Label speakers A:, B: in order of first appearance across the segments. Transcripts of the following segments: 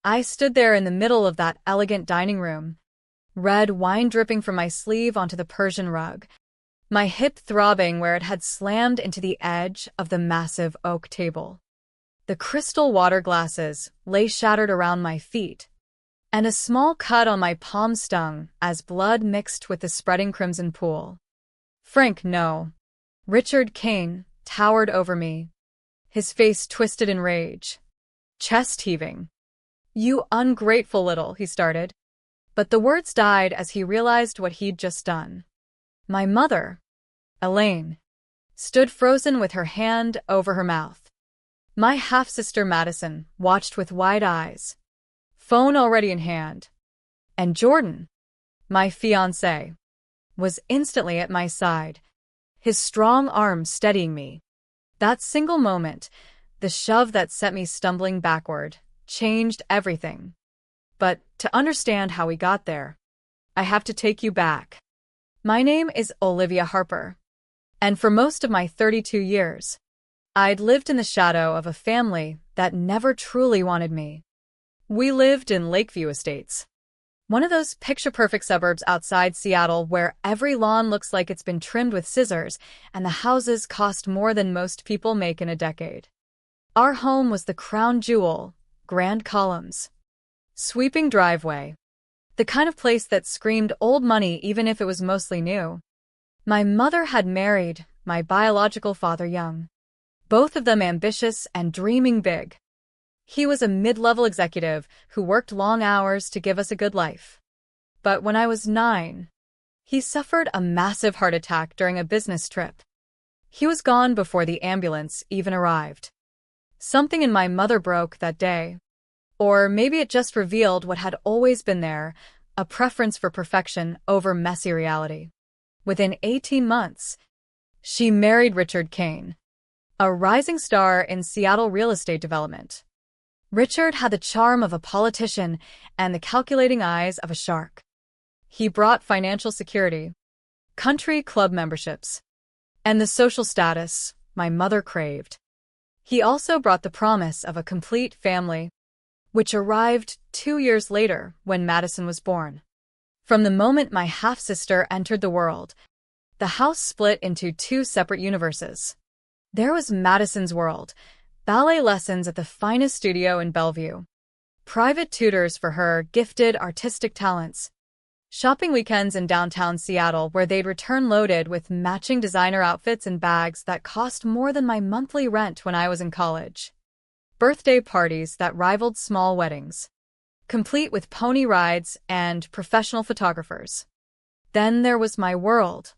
A: I stood there in the middle of that elegant dining room, red wine dripping from my sleeve onto the Persian rug, my hip throbbing where it had slammed into the edge of the massive oak table. The crystal water glasses lay shattered around my feet, and a small cut on my palm stung as blood mixed with the spreading crimson pool. Frank, no. Richard Kane towered over me, his face twisted in rage, chest heaving. "You ungrateful little," he started. But the words died as he realized what he'd just done. My mother, Elaine, stood frozen with her hand over her mouth. My half-sister Madison watched with wide eyes, phone already in hand. And Jordan, my fiancé, was instantly at my side, his strong arm steadying me. That single moment, the shove that sent me stumbling backward, changed everything. But to understand how we got there, I have to take you back. My name is Olivia Harper, and for most of my 32 years, I'd lived in the shadow of a family that never truly wanted me. We lived in Lakeview Estates, one of those picture-perfect suburbs outside Seattle where every lawn looks like it's been trimmed with scissors and the houses cost more than most people make in a decade. Our home was the crown jewel, grand columns, sweeping driveway, the kind of place that screamed old money even if it was mostly new. My mother had married my biological father young, both of them ambitious and dreaming big. He was a mid-level executive who worked long hours to give us a good life. But when I was 9, he suffered a massive heart attack during a business trip. He was gone before the ambulance even arrived. Something in my mother broke that day. Or maybe it just revealed what had always been there, a preference for perfection over messy reality. Within 18 months, she married Richard Kane, a rising star in Seattle real estate development. Richard had the charm of a politician and the calculating eyes of a shark. He brought financial security, country club memberships, and the social status my mother craved. He also brought the promise of a complete family, which arrived 2 years later when Madison was born. From the moment my half-sister entered the world, the house split into 2 separate universes. There was Madison's world, ballet lessons at the finest studio in Bellevue, private tutors for her gifted artistic talents, shopping weekends in downtown Seattle where they'd return loaded with matching designer outfits and bags that cost more than my monthly rent when I was in college, birthday parties that rivaled small weddings, complete with pony rides and professional photographers. Then there was my world,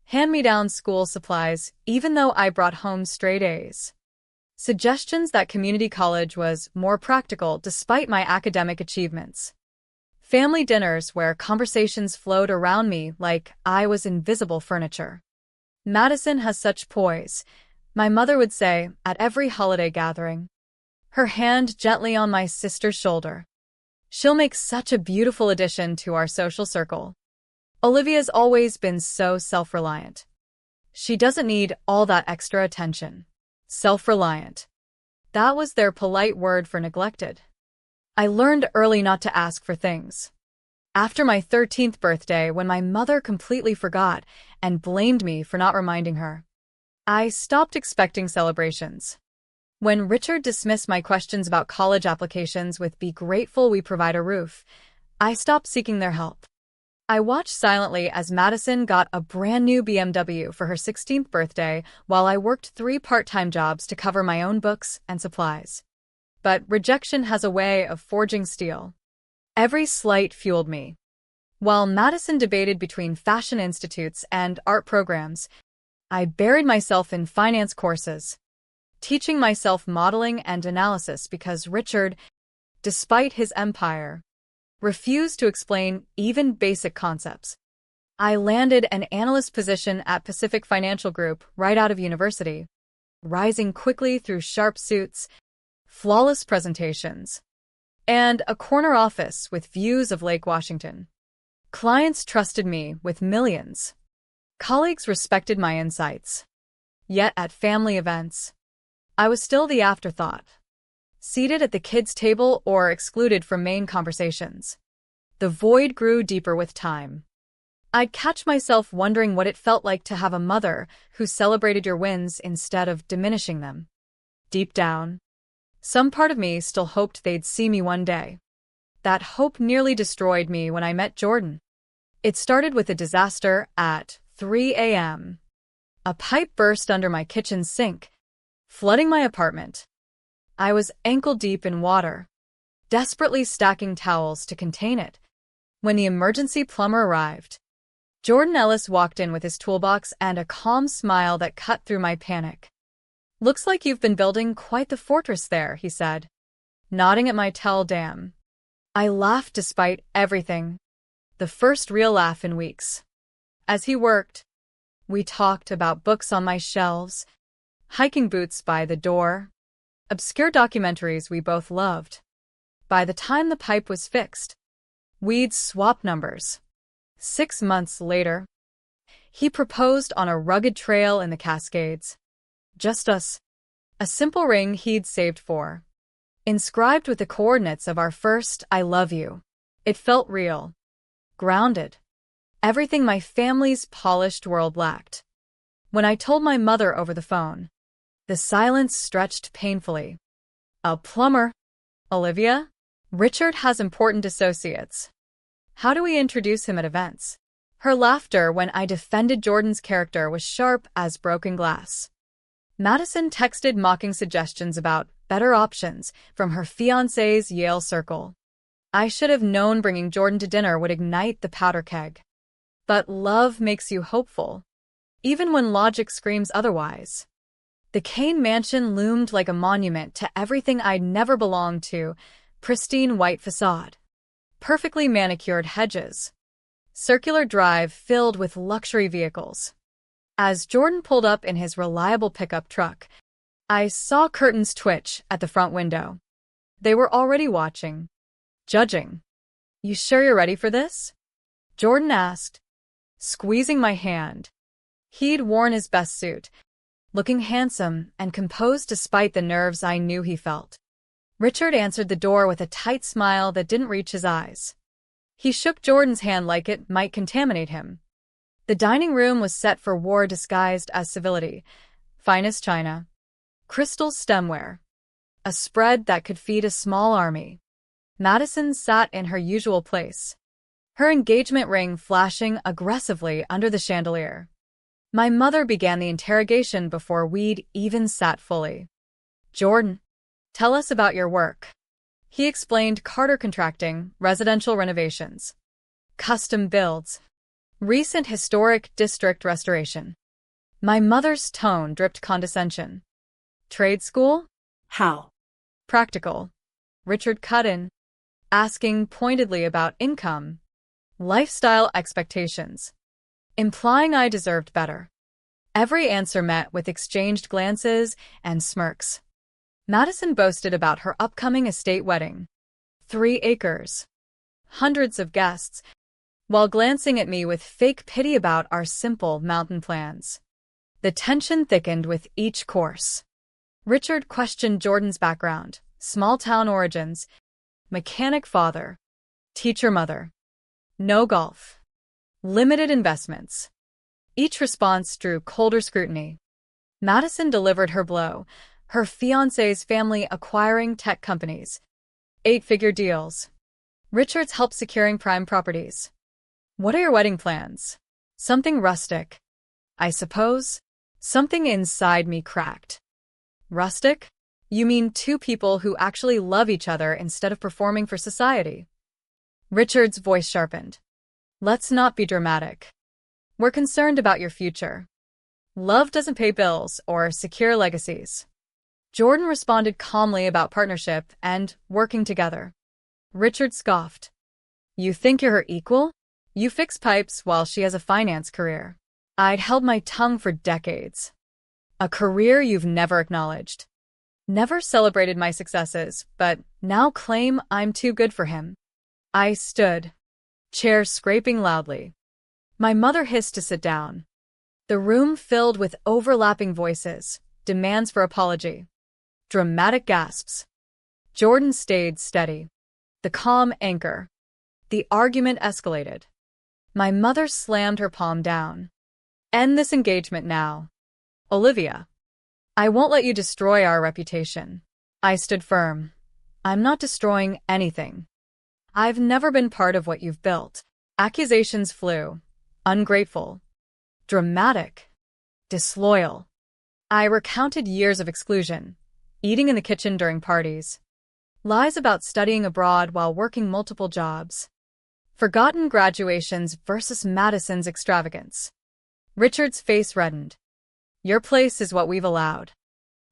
A: hand-me-down school supplies even though I brought home straight A's, suggestions that community college was more practical despite my academic achievements, family dinners where conversations flowed around me like I was invisible furniture. Madison has such poise, my mother would say at every holiday gathering, her hand gently on my sister's shoulder. She'll make such a beautiful addition to our social circle. Olivia's always been so self-reliant. She doesn't need all that extra attention. Self-reliant. That was their polite word for neglected. I learned early not to ask for things. After my 13th birthday, when my mother completely forgot and blamed me for not reminding her, I stopped expecting celebrations. When Richard dismissed my questions about college applications with "be grateful we provide a roof," I stopped seeking their help. I watched silently as Madison got a brand new BMW for her 16th birthday while I worked 3 part-time jobs to cover my own books and supplies. But rejection has a way of forging steel. Every slight fueled me. While Madison debated between fashion institutes and art programs, I buried myself in finance courses, teaching myself modeling and analysis because Richard, despite his empire, refused to explain even basic concepts. I landed an analyst position at Pacific Financial Group right out of university, rising quickly through sharp suits, flawless presentations, and a corner office with views of Lake Washington. Clients trusted me with millions. Colleagues respected my insights. Yet at family events, I was still the afterthought. seated at the kids' table or excluded from main conversations. The void grew deeper with time. I'd catch myself wondering what it felt like to have a mother who celebrated your wins instead of diminishing them. Deep down, some part of me still hoped they'd see me one day. That hope nearly destroyed me when I met Jordan. It started with a disaster at 3 a.m. A pipe burst under my kitchen sink, flooding my apartment. I was ankle-deep in water, desperately stacking towels to contain it, when the emergency plumber arrived. Jordan Ellis walked in with his toolbox and a calm smile that cut through my panic. "Looks like you've been building quite the fortress there," he said, nodding at my towel dam. I laughed despite everything, the first real laugh in weeks. As he worked, we talked about books on my shelves, hiking boots by the door, obscure documentaries we both loved. By the time the pipe was fixed, we'd swap numbers. 6 months later, he proposed on a rugged trail in the Cascades. Just us. A simple ring he'd saved for, inscribed with the coordinates of our first "I love you." It felt real, grounded, everything my family's polished world lacked. When I told my mother over the phone, the silence stretched painfully. "A plumber? Olivia? Richard has important associates. How do we introduce him at events?" Her laughter when I defended Jordan's character was sharp as broken glass. Madison texted mocking suggestions about better options from her fiancé's Yale circle. I should have known bringing Jordan to dinner would ignite the powder keg. But love makes you hopeful, even when logic screams otherwise. The Kane mansion loomed like a monument to everything I'd never belonged to: pristine white facade, perfectly manicured hedges, circular drive filled with luxury vehicles. As Jordan pulled up in his reliable pickup truck, I saw curtains twitch at the front window. They were already watching, judging. "You sure you're ready for this?" Jordan asked, squeezing my hand. He'd worn his best suit, looking handsome and composed despite the nerves I knew he felt. Richard answered the door with a tight smile that didn't reach his eyes. He shook Jordan's hand like it might contaminate him. The dining room was set for war disguised as civility: finest china, crystal stemware, a spread that could feed a small army. Madison sat in her usual place, her engagement ring flashing aggressively under the chandelier. My mother began the interrogation before we'd even sat fully. "Jordan, tell us about your work." He explained Carter Contracting, residential renovations, custom builds, recent historic district restoration. My mother's tone dripped condescension. "Trade school?"
B: How?
A: "Practical." Richard cut in, asking pointedly about income, lifestyle expectations, implying I deserved better. Every answer met with exchanged glances and smirks. Madison boasted about her upcoming estate wedding: 3 acres, hundreds of guests, while glancing at me with fake pity about our simple mountain plans. The tension thickened with each course. Richard questioned Jordan's background: small-town origins, mechanic father, teacher mother, no golf, limited investments. Each response drew colder scrutiny. Madison delivered her blow: her fiancé's family acquiring tech companies, 8-figure deals. Richard's help securing prime properties. "What are your wedding plans?" "Something rustic, I suppose." Something inside me cracked. "Rustic? You mean 2 people who actually love each other instead of performing for society?" Richard's voice sharpened. "Let's not be dramatic. We're concerned about your future. Love doesn't pay bills or secure legacies." Jordan responded calmly about partnership and working together. Richard scoffed. "You think you're her equal? You fix pipes while she has a finance career." I'd held my tongue for decades. "A career you've never acknowledged. Never celebrated my successes, but now claim I'm too good for him." I stood, chair scraping loudly. My mother hissed to sit down. The room filled with overlapping voices, demands for apology, dramatic gasps. Jordan stayed steady. The calm anchor. The argument escalated. My mother slammed her palm down. End this engagement now. Olivia. I won't let you destroy our reputation. I stood firm. I'm not destroying anything. I've never been part of what you've built. Accusations flew. Ungrateful. Dramatic. Disloyal. I recounted years of exclusion. Eating in the kitchen during parties. Lies about studying abroad while working multiple jobs. Forgotten graduations versus Madison's extravagance. Richard's face reddened. Your place is what we've allowed.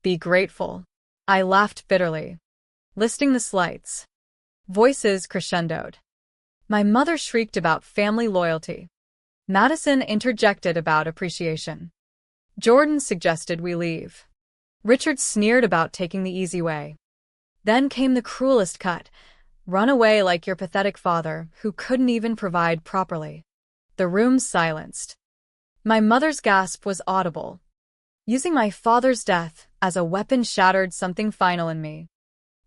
A: Be grateful. I laughed bitterly. Listing the slights. Voices crescendoed. My mother shrieked about family loyalty. Madison interjected about appreciation. Jordan suggested we leave. Richard sneered about taking the easy way. Then came the cruelest cut. Run away like your pathetic father, who couldn't even provide properly. The room silenced. My mother's gasp was audible. Using my father's death as a weapon shattered something final in me.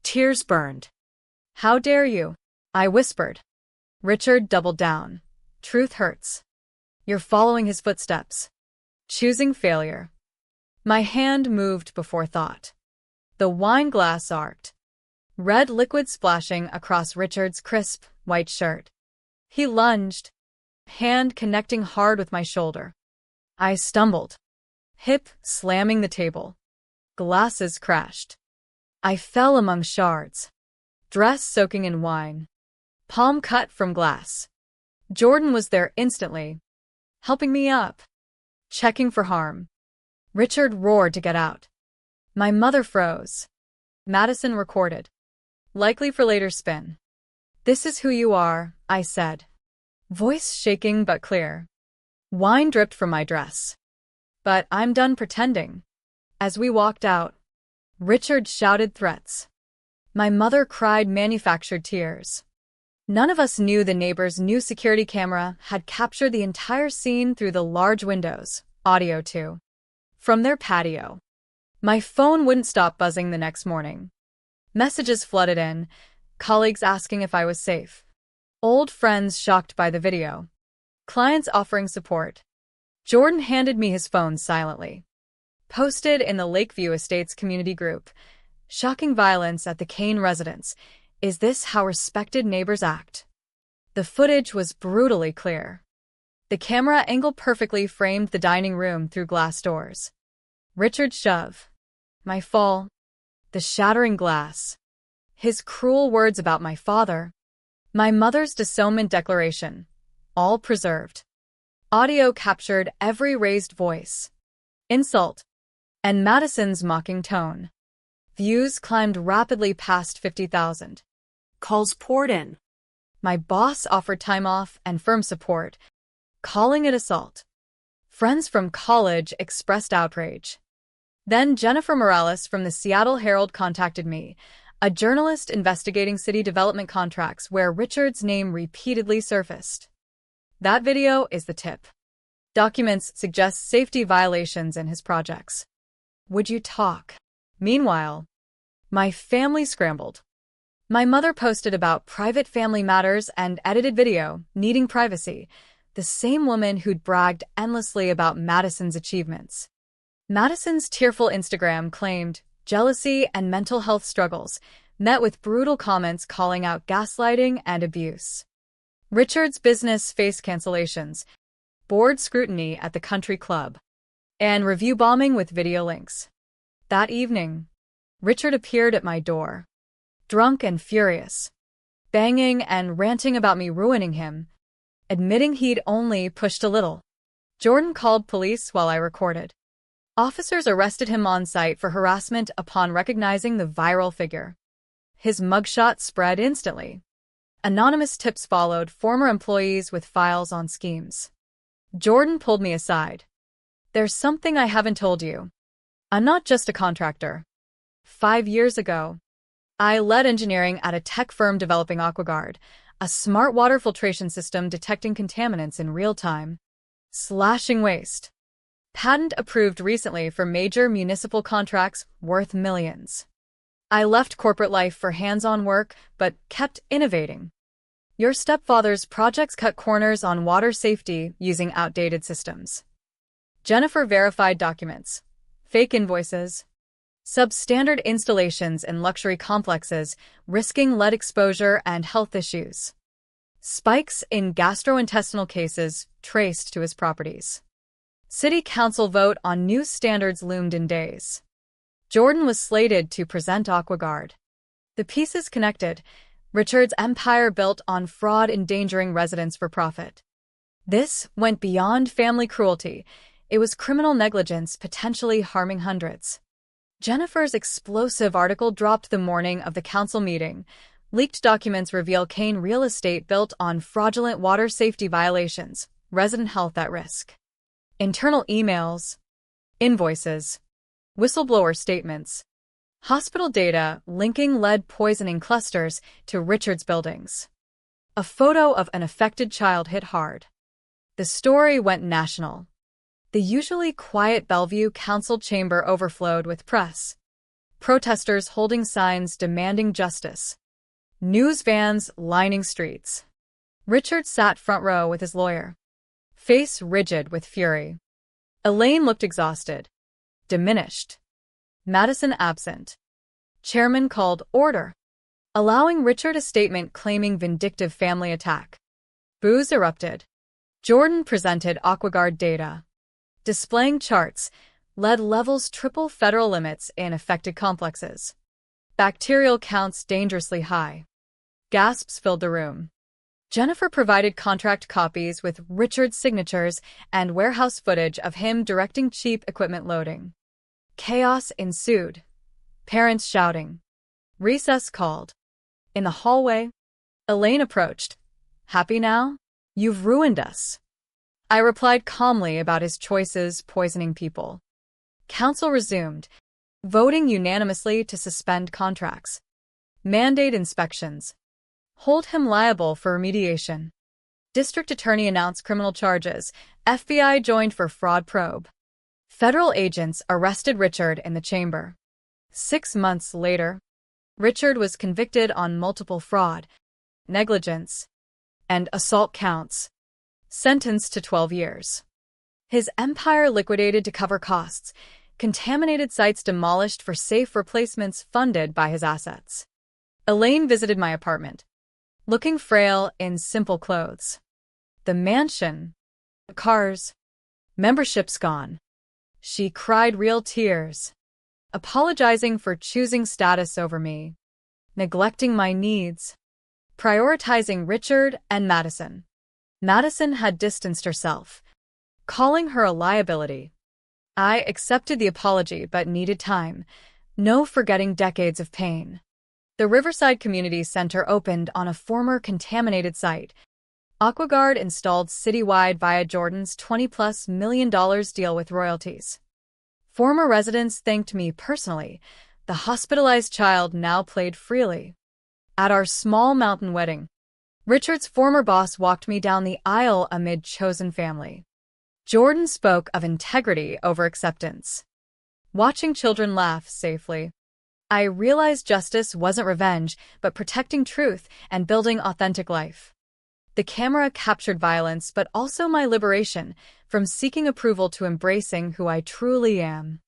A: Tears burned. How dare you? I whispered. Richard doubled down. Truth hurts. You're following his footsteps. Choosing failure. My hand moved before thought. The wine glass arced. Red liquid splashing across Richard's crisp, white shirt. He lunged, hand connecting hard with my shoulder. I stumbled, hip slamming the table. Glasses crashed. I fell among shards, dress soaking in wine, palm cut from glass. Jordan was there instantly, helping me up, checking for harm. Richard roared to get out. My mother froze. Madison recorded. Likely for later spin. This is who you are, I said. Voice shaking but clear. Wine dripped from my dress. But I'm done pretending. As we walked out, Richard shouted threats. My mother cried manufactured tears. None of us knew the neighbor's new security camera had captured the entire scene through the large windows, audio too. From their patio. My phone wouldn't stop buzzing the next morning. Messages flooded in, colleagues asking if I was safe. Old friends shocked by the video. Clients offering support. Jordan handed me his phone silently. Posted in the Lakeview Estates community group. Shocking violence at the Kane residence. Is this how respected neighbors act? The footage was brutally clear. The camera angle perfectly framed the dining room through glass doors. Richard's shove. My fall. The shattering glass. His cruel words about my father. My mother's disownment declaration. All preserved. Audio captured every raised voice. Insult. And Madison's mocking tone. Views climbed rapidly past 50,000. Calls poured in. My boss offered time off and firm support, calling it assault. Friends from college expressed outrage. Then Jennifer Morales from the Seattle Herald contacted me, a journalist investigating city development contracts where Richard's name repeatedly surfaced. That video is the tip. Documents suggest safety violations in his projects. Would you talk? Meanwhile, my family scrambled. My mother posted about private family matters and edited video, needing privacy, the same woman who'd bragged endlessly about Madison's achievements. Madison's tearful Instagram claimed jealousy and mental health struggles, met with brutal comments calling out gaslighting and abuse. Richard's business faced cancellations, board scrutiny at the country club, and review bombing with video links. That evening, Richard appeared at my door, drunk and furious, banging and ranting about me ruining him, admitting he'd only pushed a little. Jordan called police while I recorded. Officers arrested him on site for harassment upon recognizing the viral figure. His mugshot spread instantly. Anonymous tips followed former employees with files on schemes. Jordan pulled me aside. There's something I haven't told you. I'm not just a contractor. 5 years ago, I led engineering at a tech firm developing AquaGuard, a smart water filtration system detecting contaminants in real time. Slashing waste. Patent approved recently for major municipal contracts worth millions. I left corporate life for hands-on work, but kept innovating. Your stepfather's projects cut corners on water safety using outdated systems. Jennifer verified documents, fake invoices, substandard installations in luxury complexes, risking lead exposure and health issues. Spikes in gastrointestinal cases traced to his properties. City council vote on new standards loomed in days. Jordan was slated to present AquaGuard. The pieces connected. Richard's empire built on fraud endangering residents for profit. This went beyond family cruelty. It was criminal negligence potentially harming hundreds. Jennifer's explosive article dropped the morning of the council meeting. Leaked documents reveal Kane real estate built on fraudulent water safety violations, resident health at risk. Internal emails, invoices, whistleblower statements, hospital data linking lead poisoning clusters to Richard's buildings. A photo of an affected child hit hard. The story went national. The usually quiet Bellevue council chamber overflowed with press. Protesters holding signs demanding justice. News vans lining streets. Richard sat front row with his lawyer, face rigid with fury. Elaine looked exhausted, diminished. Madison absent. Chairman called order, allowing Richard a statement claiming vindictive family attack. Boos erupted. Jordan presented AquaGuard data, displaying charts, lead levels triple federal limits in affected complexes. Bacterial counts dangerously high. Gasps filled the room. Jennifer provided contract copies with Richard's signatures and warehouse footage of him directing cheap equipment loading. Chaos ensued. Parents shouting. Recess called. In the hallway, Elaine approached. Happy now? You've ruined us. I replied calmly about his choices poisoning people. Council resumed, voting unanimously to suspend contracts, mandate inspections, hold him liable for remediation. District Attorney announced criminal charges. FBI joined for fraud probe. Federal agents arrested Richard in the chamber. 6 months later, Richard was convicted on multiple fraud, negligence, and assault counts, sentenced to 12 years. His empire liquidated to cover costs, contaminated sites demolished for safe replacements funded by his assets. Elaine visited my apartment, looking frail in simple clothes. The mansion, the cars, memberships gone. She cried real tears, apologizing for choosing status over me, neglecting my needs, prioritizing Richard and Madison. Madison had distanced herself, calling her a liability. I accepted the apology but needed time, no forgetting decades of pain. The Riverside Community Center opened on a former contaminated site. AquaGuard installed citywide via Jordan's $20+ million deal with royalties. Former residents thanked me personally. The hospitalized child now played freely. At our small mountain wedding, Richard's former boss walked me down the aisle amid chosen family. Jordan spoke of integrity over acceptance. Watching children laugh safely, I realized justice wasn't revenge, but protecting truth and building authentic life. The camera captured violence, but also my liberation, from seeking approval to embracing who I truly am.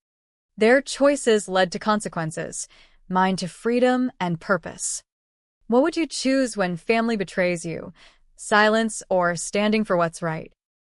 A: Their choices led to consequences, mine to freedom and purpose. What would you choose when family betrays you? Silence or standing for what's right?